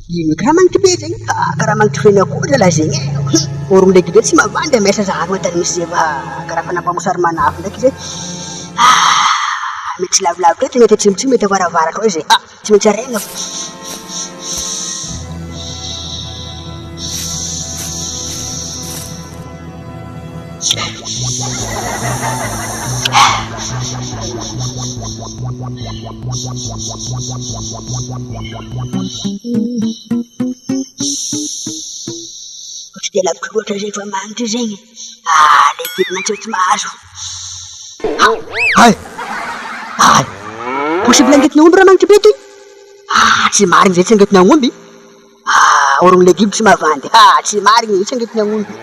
Karamang tipe zegny, karamang tifena koa la zegny. Orong legy be tsy mavandy mesa zahako tany misy zeva karaha fanampamusary manafo ndraiky zay. Mety tsy lavilavitra eto mety atsimotsimo mety avaravaratra hoe zay. Tsy maintsy aregna. Tsy dia lavitra loatra zay fa magnitra zegny. Legidina tsy mahazo. Possible angetina omby raha magnitra be toy? Tsy marigny zay tsy angetina omby. Orong legime tsy mavandy. Tsy marigny tsy angetina omby.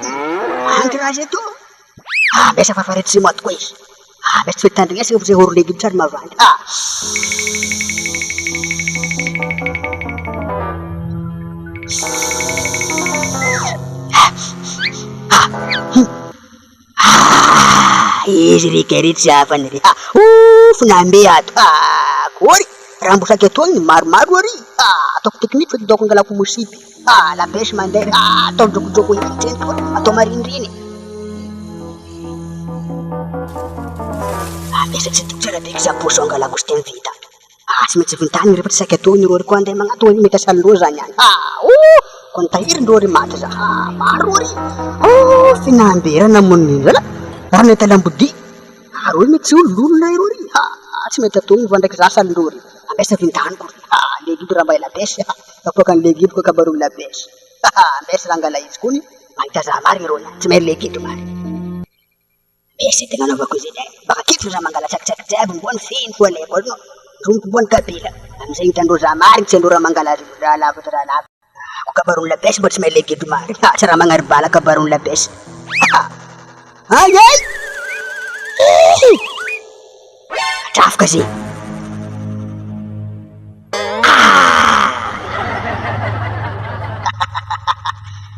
Magnitra raha zay to. Besa fafarety tsy moaty koa izy. Besa tsy fetandrignesa fa zay orong legime tsary mavandy. Izy rikeritsy avany ry. Finambe ato. Kory raha mbo saky atoagny maromaro ary. Ataoko tekniky fa ataoko angalako mosipy. Lapesy mandeha. Atao jokojoko hiditra eny atao mariniriny. Besa tsy tiko tsara beky zaposo angalako sy teny vita. Tsy maintsy vintany rehefa tsy saky atoagny rory koa andeha magnatô iny mety asalindreo zany any. Ko nitahirin-dreo ry maty za. Maro ary. Finambe raha namoniny zala. Raha nety alambody. Roy mety tsy olona rory. Tsy mety atoagny va ndraiky za asalindreo ry. Ambesa vintaniko ry. Legide raha mba lapesy. Kapoaka ny legide koa kabarony lapesy. Ambesa raha angala izy kony. Mahita za marigny rony. Tsy mahery legide marigny. Besa tegna anaovako izy edy. Baka kitro za mangala tsakitsaky jiaby mbony finy koa leko no. Zoniko mbony kabila. Amizay hitandreo za marigny tsy andreo raha mangala raha lavitra raha lava. Ko kabarony lapesy mba tsy mahery legide marigny. Tsy raha magnaribala kabarony lapesy. Ay! Trafika zay.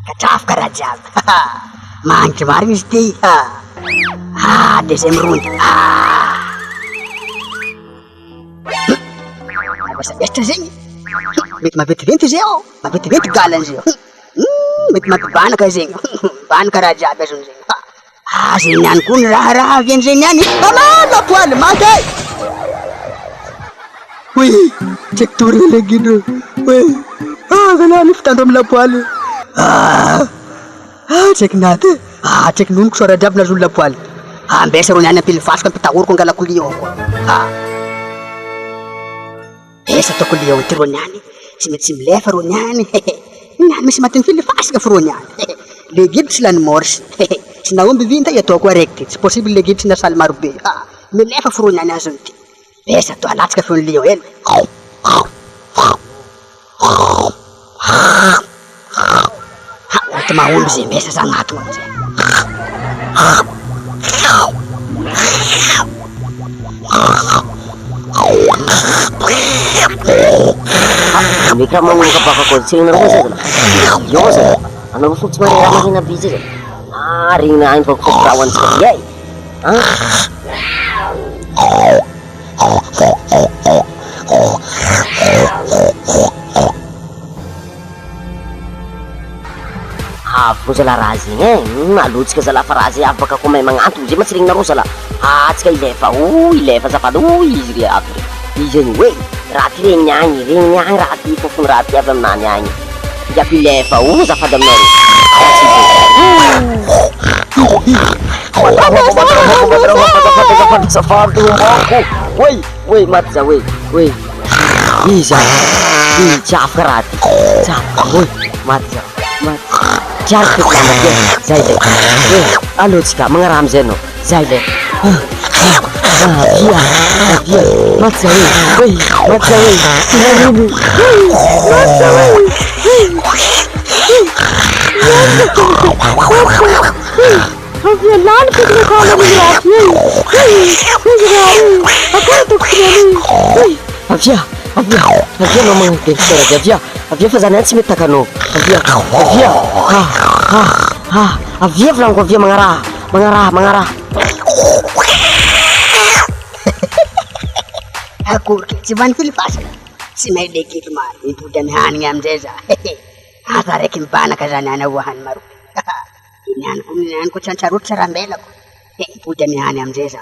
Katrafika raha jiaby. Magnitra marigny izy ty. Dia zay mirondy. Besabesatra zegny. Mety maventiventy zay ao. Maventiventy galany zay. Mety mampibanaka zegny. Banaka raha jiaby azony zegny. Zay niany koa ny raha avy an'izay niany. Lapoaly maty. Oui, tseky tory legidro. Oui. Galany fitandro amin'ny lapoaly. Tseky naty. Tseky nonoko soara jiaby nazolo lapoaly. Ambesa ro niany ampily fasika ampitahoriko angalako lion koa. Besa ataoko lion ty ro niany. Tsy mety tsy milefa ro niany. Niany misy maty mifily fasika fa ro niany. Legidro tsy lany morsy. Tsy naomby vinta ataoko araiky ty. Tsy possible legidro tsy nasaly maro be. Milefa fa ro niany azony ty. Besa to alatsika feo ny lion ely. Mety mahomby zay besa za agnato amizay. Mika mamono kabaka kolitsegna nareo zay zala. Yo zala. Anao fotsy marera mahina bizy zay. Ringna any fa korawan tsika yay. Avo zala raha zegny alotsika zala fa raha zay afaka ko may magnantony zay matsirigna nareo zala. Tsika ilefa ilefa zafady izy ry avy ry. Izy any hoe raha ty regny agny raha ty fofony raha ty avy aminany agny. Iako ilefa zafady aminareo. Zafady ombako. Wey maty za wey. Iza tsy afaka raha ty. Wey maty za. Tiariko ty zay le. Alotsika magnaraha amizay anao. Zay le. Avia. Maty za wey. Maty za wey. Maty za wey. Avia lalo ko na kala ng rapi. Avia no mga gangster. Avia fa zany tsy mety takano. Avia vlango avia mangaraha. Ako tsy van fili fasika. tsy mahay lekeko maro mipody amy hanigny amizay za aza raiky mibanaka zany anaoahany maro nihaniko tsantsaroty tsara mbelako mipody amy hany amizay za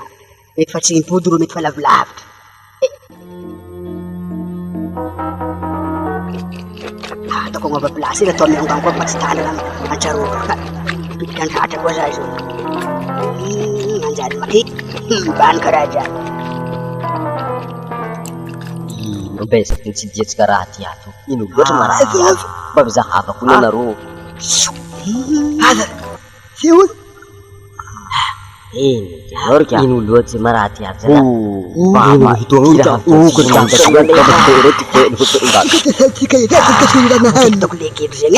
mety fa tsy mipody ro mety fa lavilavitra ataoko agnova plasy ila atao miongany koa fa tsy tandra antsaroko pitiky andratra koa za izo manjary maty mibanaka raha jiaby Mbesaky tsy dietsika raha ty ato ino loatra maraha ty ato mba mizahavako ny anareo aza fiol Norika ino loatsy maraha ty ato zany hitako lekeko zegny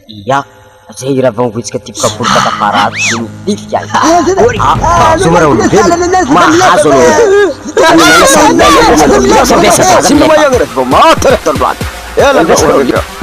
iya zay raha vangoitsika ty kapoly katafara ato zay midifika somara olombelo mahazo anao